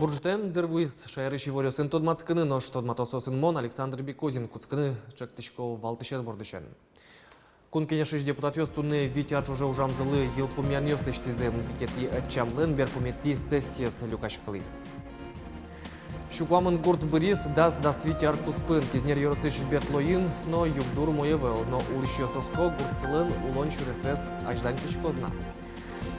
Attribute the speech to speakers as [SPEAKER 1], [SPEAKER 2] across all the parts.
[SPEAKER 1] Буржтем дервуис шайрыши волёсын тодмацкыны, но что матососын мон Александр Бекозин куцкыны чектичко валтышет бордышен. Кун кенешиш депутат ёстуны витяр уже ужамзылы елпумян ёслыштизем витети отчамлын берпуметти сессияс люкашкалис. Щуквамын гурт бырис дас витяр куспын кизнер ёрысыш бертлоин, но югдур моевел, но улыш ёсоско гуртсылын улон шуресес аждан кичкозна.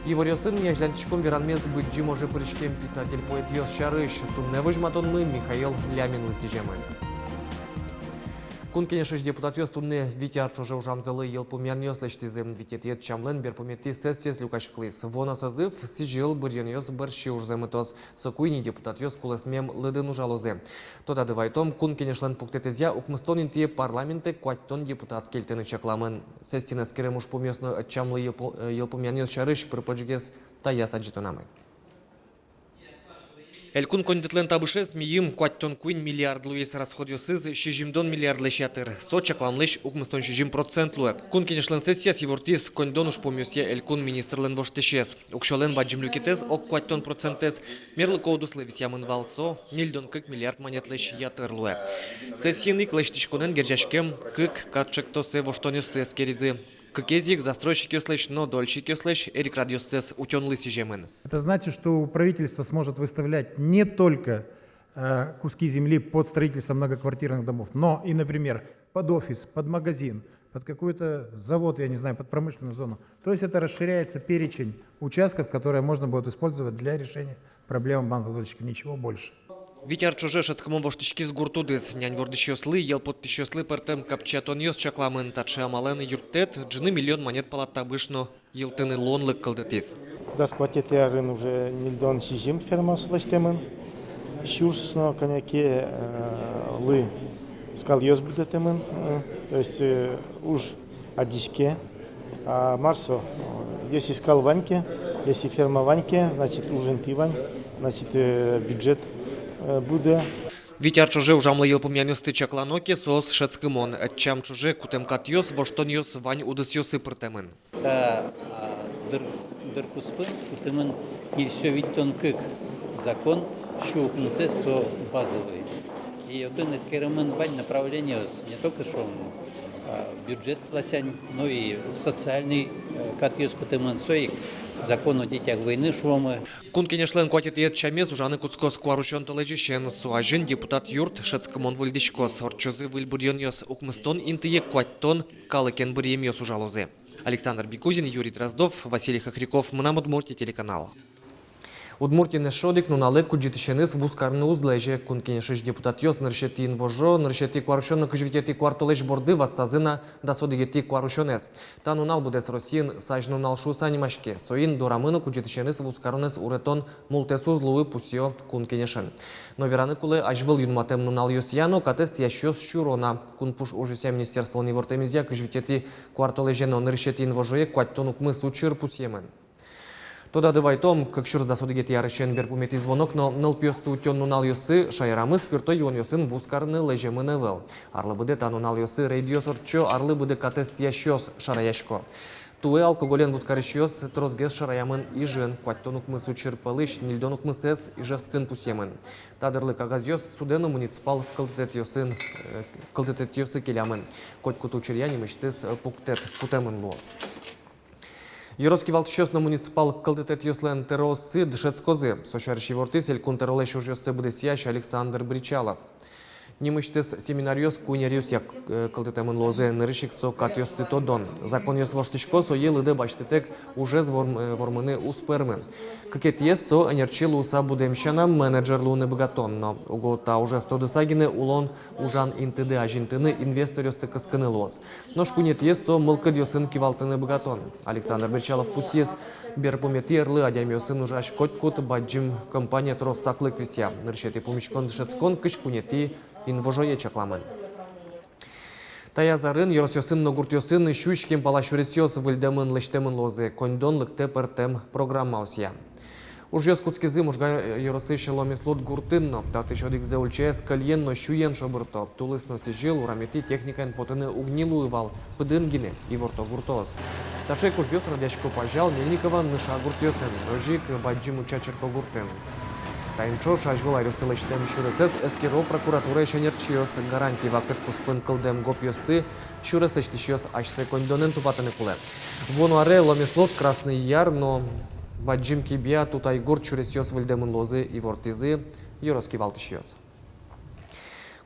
[SPEAKER 1] Иворёсын яжлянтичком веранмез быджи може причкем писатель поэт ёс шарыш, тумневыж матонмы Михаил Лямин лысижемы. Кун кенешиш депутат ёс тунны витяр чуже ужамзылы елпумян ёслыштизем витетет чамлен берпуметти сессияс люкашклис. Вона созыв сижил бырьен ёс бырши ужземытос. Сокуйни депутат ёс кулесмем лыдын ужалозе. Тода дывайтом кун кенешлен пуктетезя укмыстон интие парламенте куаттон депутат кельтены чакламын. Сестинес керемуш пумёсно чамлы елпумян ёс шарыш приподжгес таяс аджитонамы. Элькун кондитлен табышес миим куаттон куин миллиард луис расход ёсыз шижимдон миллиард лешятыр. Со чакламлыш укмыстон 60% луэ. Кун кенешлен сессияс евортис кондон уж помёсье элькун министрлен воштешес. Укшолен баджимлюкетез ок куаттон процентез мерлы коудус левисямын валсо нильдон кык миллиард монет леш ятыр луэ. Сессийник лештичконен герджашкем кык катчекто се воштонёстес керизы. Кекезик, застройщик ёслыш, но дольщик ёслыш, Эрик радиосес утён лысижемын.
[SPEAKER 2] Это значит, что правительство сможет выставлять не только куски земли под строительство многоквартирных домов, но и, например, под офис, под магазин, под какой-то завод, я не знаю, под промышленную зону. То есть это расширяется перечень участков, которые можно будет использовать для решения проблем банков-дольщиков, ничего больше.
[SPEAKER 1] Витяр чуже шацкамон воштички с гуртудыз, нянь вордыш ёслы, ел подтыш ёслы пертем капчатон ёс чакламын, татшы амален юрттет, джины миллион монет палат табышно, елтыны лонлык кылдытыз.
[SPEAKER 3] Das quartet ярын уже нильдон шижим ферма слыштемын. Шурсно коньяке лы скал ёс будетемын. То есть уж одишке. А марсо, если скал ваньке, если ферма ваньке, значит ужин ты вань, значит бюджет буде.
[SPEAKER 1] Витяр чуже ужамлы елпумян ёсты чакланоке соос шацкымон, чам чуже кутемкат ёс, воштон ёс вань удыс ёсы пыртемын.
[SPEAKER 4] Та дыр куспы кутемын нильсё виттон кык закон щукнсы со базовый. И один из керамын вань направление не только что бюджет платянь, но и социальный кат ёс кутемын соик. Закон о детях войны шумы.
[SPEAKER 1] Кун кенешлен куатет чамес ужаны куцкос куарушон толежишен суажен депутат юрт шацкымон выльдичкос орчозы выльбурьон ёс укмыстон интые куаттон калыкен бырьем ёс ужалозе. Александр Бекузин, Юрий Дроздов, Василий Хохряков, Мнам Удмуртия, телеканал. Удмуртия шодик, но налег куджитишенес в ускарны узлеже. Кун кенешиш депутат ёс наршети инвожо, наршети куарушон кыжвитети куартолеш борды вассазына да содигети куарушонес. Та нунал будес Росин сажну налшу санимашке. Соин дорамыну куджитишенес в ускарнес уретон мултесу злуы пусио кун кенешен. Но вераны кулы ажвыл юнматем нунал ёсьяно катест ящёс щурона. Кун пуш ужуся министерство нивортемизя кыжвитети куартолеже но наршети инвожое куаттон укмы сучыр пусьемен. Тода дывайтом, как шурс да судыгети ярышен берпумети звонок, но нылпёсты утён нунал ёсы шайрамы спирто юн ёсын вускарны лежемы невел. Арлы буде та нунал ёсы рейд ёсорчо, арлы буде катест ящёс шараяшко. Туэ алкоголен вускарыш ёс трозгес шараямын ижен, куаттон укмы сучыр пылыш, нильдон укмы сес ижевскын пусемын. Тадырлы кагаз ёс судену муниципал кылтет ёсы келямын. Коть кутучырья немыштыс пуктет кутемын луос. Юровский валтышёс на муниципал кылдытет ёслен терросы дышецкозы. Сошарыш вортис элькун терролеш уж ёсцы будесиящ Александр Бричалов. Немыштыс семинариос куйнериус як кылдытемын лозе нырышик со кат ёсты тодон. Закон ёс воштышко со елыды баштетек уже вормыны успермы. Какет ес со энерчил уса будемщана менеджер луны богатон, но угота уже стодысагины улон ужан интыды ажинтыны инвестор ёсты кыскыны лоз. Но шкунет ес со мылкыд ёсын кивалтыны богатон. Александр Бричалов пус ес берпумети эрлы адям ёсын ужаш котькут баджим компания трос саклык вися. Ныршети помещкон дышецкон кышкунети инвожое чакламын. Таязарын еросёсын ногуртёсын щучкем палашуресёс выльдемын лештемын лозе кондон лыкте пертем программа осья. Уж ёскутскизы мужга еросый шеломислот гуртынно, таты шодик зе ульчес кальенно щуен шобырто, тулысно сижил урамети техникан потыны угнилуевал, пыдынгины и ворто гуртоз. Тачек уж ёс радячко пожал Мельникова ныша гуртёсын, рожик баджим учачерко гуртын. Кайынчо шажвылай рюсылыштем шүресес эскеро прокуратура шенерчиос гарантий вакыт куспын кылдем гопьосты шүреслештишиос ашсе кондонен тупатыны куле. Вону аре Ломеслот Красный Яр, но баджим кибия тутайгур чуресиос выльдемын лозы и вортизы ероски валтышиос.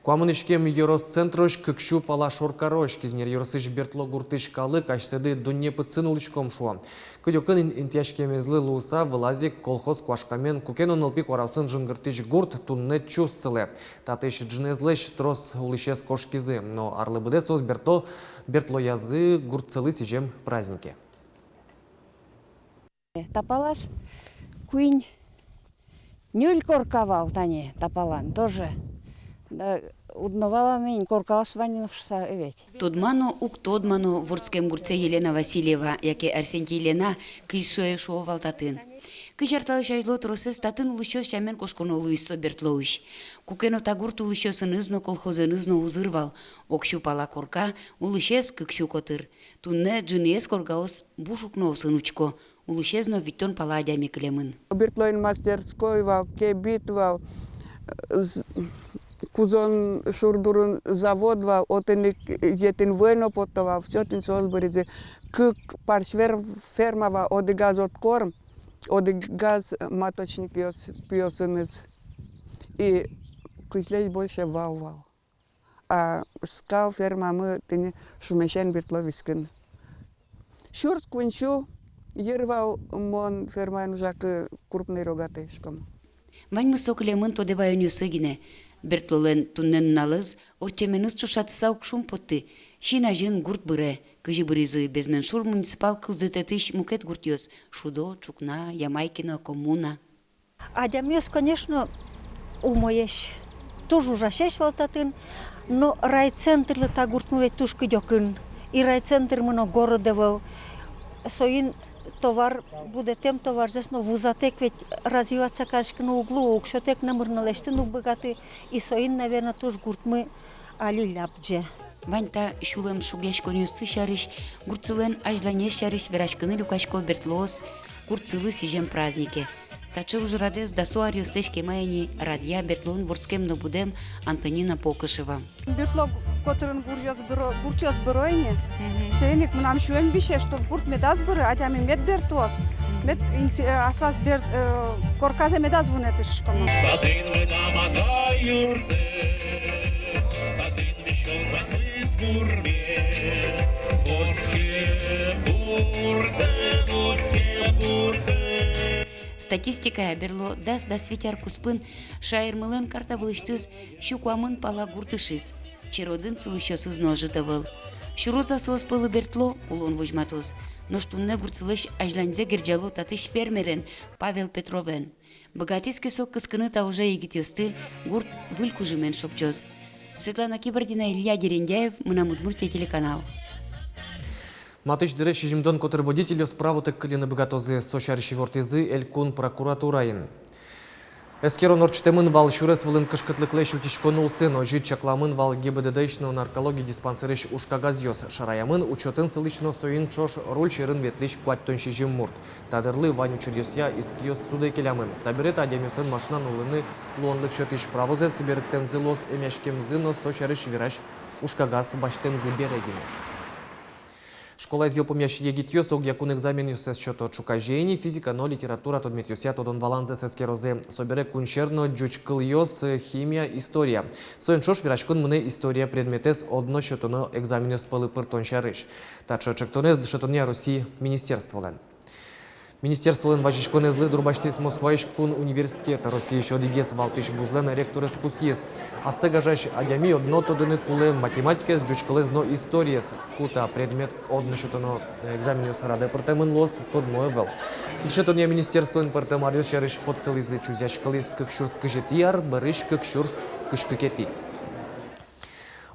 [SPEAKER 1] Куамынышкем Евросцентрош кыкшу пала шоркарош кизнер Евросыш бертло гуртышкалы кашседы дунне пыцын улычком шуа. Кыдёкын интяшкемезлы луса вылазик колхоз куашкамен кукен онылпи кораусын жынгыртыш гурт тунне чуссылы. Татыш джнезлыш трос улышес кошкизы, но арлы буде сос бертло язы гуртцылы сижем праздники.
[SPEAKER 5] Тапалас куинь нюль коркавал тане тапалан тоже. Да, удновала мен коркавас ванюшса эветь.
[SPEAKER 6] Тодмано ук тодмано вордскем гурце Елена Васильева, яке Арсентий Елена кыйсое шуовал татын. Кыжарталы шажло тросес татын улышчос чамен кошконо луиссо бертлоуш. Кукено тагурт улышчосын ызно колхозын ызно узырвал. Окшу пала корка улышес кыкшу котыр. Тунне джинес коргаос бушукно сынучко. Улышезно виттон пала адями клемын.
[SPEAKER 7] Бертлоин мастерской вал, кебит вал, кузон шурдурун завод вал, отен етин войно потовал, все тин созборизе, кык паршвер ферма вал, оди газ от корм, оди газ маточник пьосыныз. И кузлей больше вал. А скал ферма мы тini шумешен бертловискин. Шурт кунчу, ервал мон ферман жак крупный рогатышком.
[SPEAKER 6] Вань мысок лемын тодевайоню сыгине. Бертлолен туннен налыз, орчеменыз чушатыса укшум потты. Шина жин гурт быре, кыжи быризы, безмен шур муниципал кылдытетыш мукет гуртьёс. Шудо, Чукна, Ямайкина, коммуна.
[SPEAKER 8] Адямёс, конечно, умоеш. Тоже ужасеш валтатын, но райцентр лета гуртмувет туш кыдёкын. И райцентр мыно городевал. Соин товар буде тем товар, зесно вузатек ведь развиваться каждый на углу, укшотек намырналешты, ну богаты, и соин, наверное, тоже гуртмы али ляпдже.
[SPEAKER 6] Ваньта шулем шугяшко нюсы шарыш, гурцылен ажланес шарыш верашканы люкашко бертлос, гурцылы сижем праздники. Тачы уж радес да суарио слежке майни радия бертлон вордскем но будем Антонина Покышева.
[SPEAKER 9] Бертло которым гуртьёс быройне, сеник мнам шуен бише, что гурт медаз быры, адями мед бертос, мед аслас берт корказе медаз вунетышком.
[SPEAKER 10] Статын вынамага юрте, статын вишел ванвыз гурме, вордске гурте.
[SPEAKER 6] Статистика берло дас да светяр куспын шайырмылын карта вылыштыз щукуамын пала гуртышыз. Черодын цылыщосыз ножитавыл. Шуроза сос пылы бертло улон вожматоз. Но штунне гурцылыш ажланзе герджало татыш фермерен Павел Петровен. Богатицкий сок кыскыны уже егитёсты гурт вылькужымен шопчоз. Светлана Кибардина, Илья Дерендяев, Мынамудмуртия телеканал.
[SPEAKER 1] Матыш дире шижимдон котыр водителю справу тек кылины богатозы сошарши вортизы элькун прокуратурайын. Эскерон орчтемын вал шурес вылын кышкытлыклеш утишкону сын ожи чакламын вал ГИБДДшну наркологи диспансериш ушкагазьёс шараямын учетын сылычно соин чош руль шерын ветлиш куаттон шижим мурт. Тадырлы ваню чирьёсья искиёс суды келямын. Табирет адемёстын машинан улыны луонлык шетиш правозе сиберктен зылос эмяшкем зыно сошарыш вираж ушкагаз баштен зыберегине. Школа зил помящ егитьёс ог якун экзамен юсес счёто чукажени, физика, но литература тодметюся тодон валанзе сескерозе собере кунчерно джучкыл йос химия, история. Соен шош вирашкун мне история предметес одно счётоно экзаменёс пылы пыртон шарыш. Тачо чектонез дышетония Руси министерстволен. Министерстволен важишкон злы дурбаштес Москваишкун университета России еще дигес валтыш вузлен ректорес пусьес. А сегажаш адями одно тодыны куле математикес джучкалез но историес. Кута предмет одно счетоно экзаменюс раде портемын лос тод моевел. Дышетония министерстволен портемариус шарыш подтылызы чузяшкалез кыкшурс кыжетияр, барыш кыкшурс кышкыкети.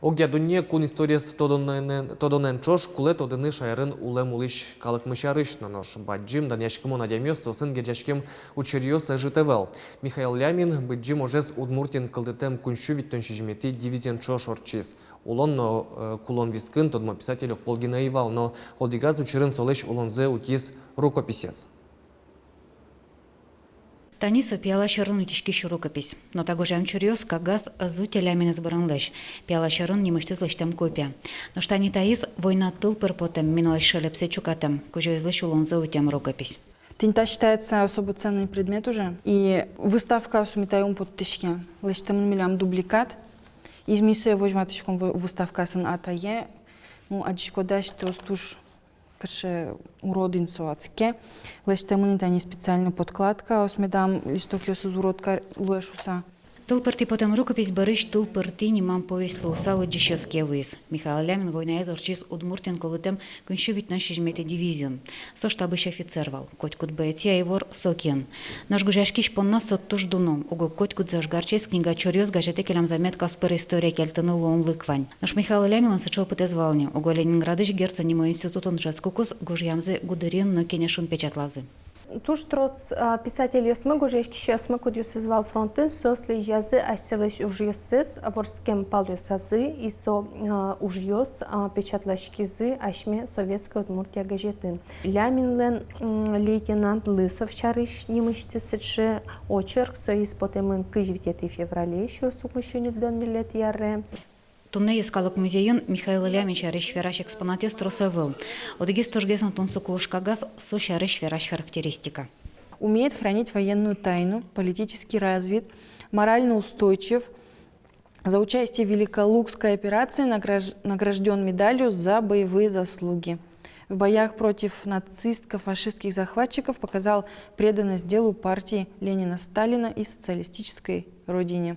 [SPEAKER 1] Огя дунье кун историес тодонен чош куле тодыны шайрын улем улиш калыкмышарыш нанош. Баджим даняшкому надямёс тосын герджашкем учерьёс житевел. Михаил Лямин баджим ожес удмуртин кылдытем куншу виттон шижмети дивизион чош орчиз. Улон кулон вискын тодмо писатель Полгина Ивал, но одигаз учерын солеш улонзе утиз рукописец.
[SPEAKER 6] Танисо пиала шарун утишки шурукопись. Но того же амчуриос кагаз зути лямина сборанлеш. Пиала шарун не мышты злыштам копия. Но что не таис война тыл потом миналась шелепсе чукатам, кужо излыш улон заутям рукопись.
[SPEAKER 11] Тинта считается особо ценный предмет уже. И выставка сумитаем под тышки. Лыштам милям дубликат. Из миссия возьматышком выставка сын атае. Ну, а дишкодаш то стуж каше уродин соацке. Лыштам не специально подкладка. Осмедам листок ёс из уродка луэшуса.
[SPEAKER 6] Тыл парти потом рукопись барыш тыл парти немам повесть лусалы дешевские выезд. Михаил Лямин война из орчиз Удмуртин колытем куншевить наш жмете дивизион. Со штабыш офицервал. Котькут бейтия ивор сокен. Наш гужашкиш понна соттуш дуном. Угол котькут зажгарчес книга чурьез газете келям заметка спер история кельтыны лон лыквань. Наш Михаил Лямин сычел пытезвални. Угол Ленинградыш герца немо институтон жацкукус гужьямзе гудырин но кенешун печатлазы.
[SPEAKER 12] Туш трос писатель ясмы гужешки ясмы кудюс извал фронтын сосли жазы аселыш ужьёсыз ворскем палюсазы и со ужьёс печатлашкизы ашме советская Удмуртия газетын. Ляминлен лейтенант Лысов чарыш немыштысычы очерк соиз потемын 9 феврале шурсук мужчине дон миллет яре.
[SPEAKER 6] Тунне искалок музейон Михаил Лямин шарыш фераш экспонатес тросовыл. Одегис торгесан тунсу кулушкагаз со шарыш фераш характеристика.
[SPEAKER 11] Умеет хранить военную тайну, политически развит, морально устойчив. За участие в Великолукской операции награжден медалью за боевые заслуги. В боях против нацистско-фашистских захватчиков показал преданность делу партии Ленина-Сталина и социалистической родине.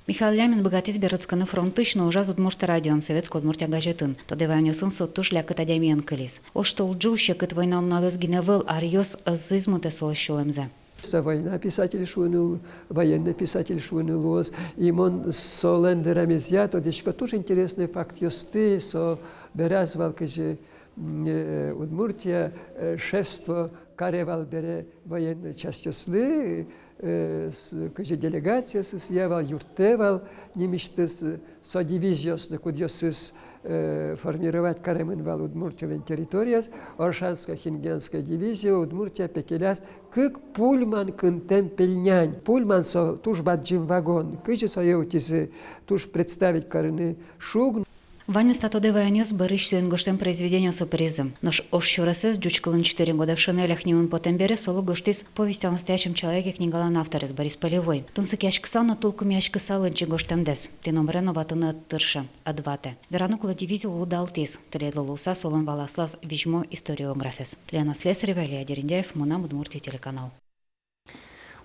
[SPEAKER 6] Михаил Лямин богатый сберецканы фронтыш, но уже Удмурт радион советскую Удмуртия газетын. То деваню сын соттуш лякыт адямиен кылис. Оштол джуще кыт война налез гиневел арьёс зызмуте солощулемзе.
[SPEAKER 13] Война писатель шуыныл, военный писатель шуынылоз. Имон солендерамезья, то дечко тоже интересный факт ёсты, со беразвал, каже Удмуртия шефство каревал бере военной частью слы, каже делегация съявал, юртевал, немиштес со дивизиос, кудьосыс формировать каременвал Удмуртия территорияс, Оршанская хингенская дивизия, Удмуртия пекеляс, как пульман кынтем пельнянь, пульман со туж баджим вагон, каже соеутисы туж представить карыны шуг.
[SPEAKER 6] Вань стато деваньос барыш сюен гоштем произведению сопризм. Нож ошчурасес дючкалын 4 года в шинелях немын потом бере соло гоштис повесть о настоящем человеке книгалан авторес Борис Полевой. Тунсык яшкысана толком яшкысалынчы гоштем дес. Теномре новатыны тырша, адвате. Веранукула дивизил удалтис. Теледлуса солон валаслас вижмо историографес. Лена Слесарева, Илья Дерендяев, Мунам, Удмуртия, телеканал.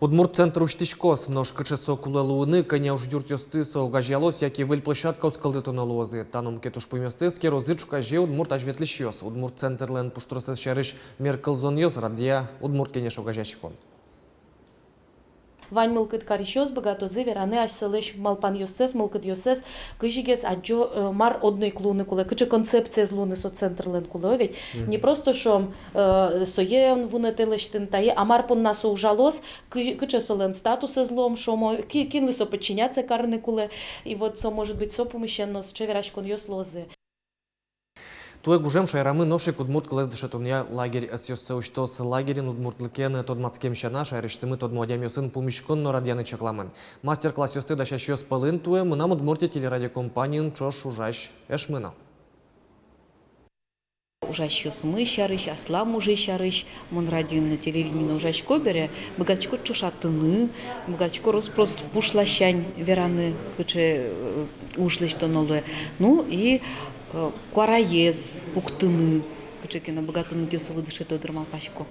[SPEAKER 1] Удмурт центр уштичкос, нож кычесо кулелуыны, коня уж юртёсты со гажьялос, яки выль площадка ускалдытуна лозы. Таном кетуш пуместыски розычка же Удмурт ажветлищёс. Удмурт центр лен пуштросес шарыш меркалзон ёс радия Удмурт кенеш угажащикон.
[SPEAKER 14] Вань мылкыт карищёс богатозы вераны аж селыш малпан ёсес, мылкыт ёсес, кыжигес аджо мар одной клуны куле, кычы концепция злуны со центр лен куле, ведь не просто шо соен вунетелештин тае, а мар пон насо ужалос, кычы солен статусы злом, шо кинли со подчиняться карны куле, и вот со может быть со помещенно с чеверашкон ёс лозы.
[SPEAKER 1] Туе гужем шайрамы ношик Удмурт клес дышетуния лагерь асьёсы учтос лагерин Удмурт лыкен тод мацкемщана шайрыштымы тод модям ёсын пумишкон но радьяны чакламын. Мастер-класс ёсты дашащёс пылын туе мынам Удмуртия телерадиокомпаниян чош ужащ эшмына.
[SPEAKER 15] Ужащ мы шарыш, аслам уже шарыш, мон радио на телевидении ужащ кобере, богатчко чушатыны, богатчко распрос пушлащань вераны, кыче ушлыш то нолуе. Ну и Куараез, Пуктыны, кычекина богатыны дёсалы дышето дырмал пашко.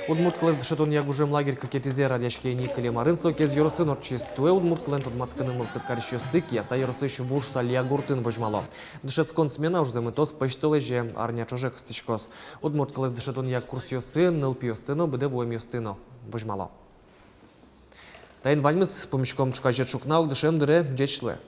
[SPEAKER 1] Удмурт клес дышетон ягужем лагерь какетизе радяшке никали марынсо кез ёросы норчис туе Удмурт клен тод мацканы мылкыт карищёстык яса ёросыш вурса лягуртын вожмало. Дышетскон смена уж замытос пыштылеже арня чожек стычкос. Удмурт клес дышетон яг курс ёсы нылпиёстыно быде воемёстыно вожмало. Тайн вальмыз помещком чукажет шукнаук дышем дыре джечле.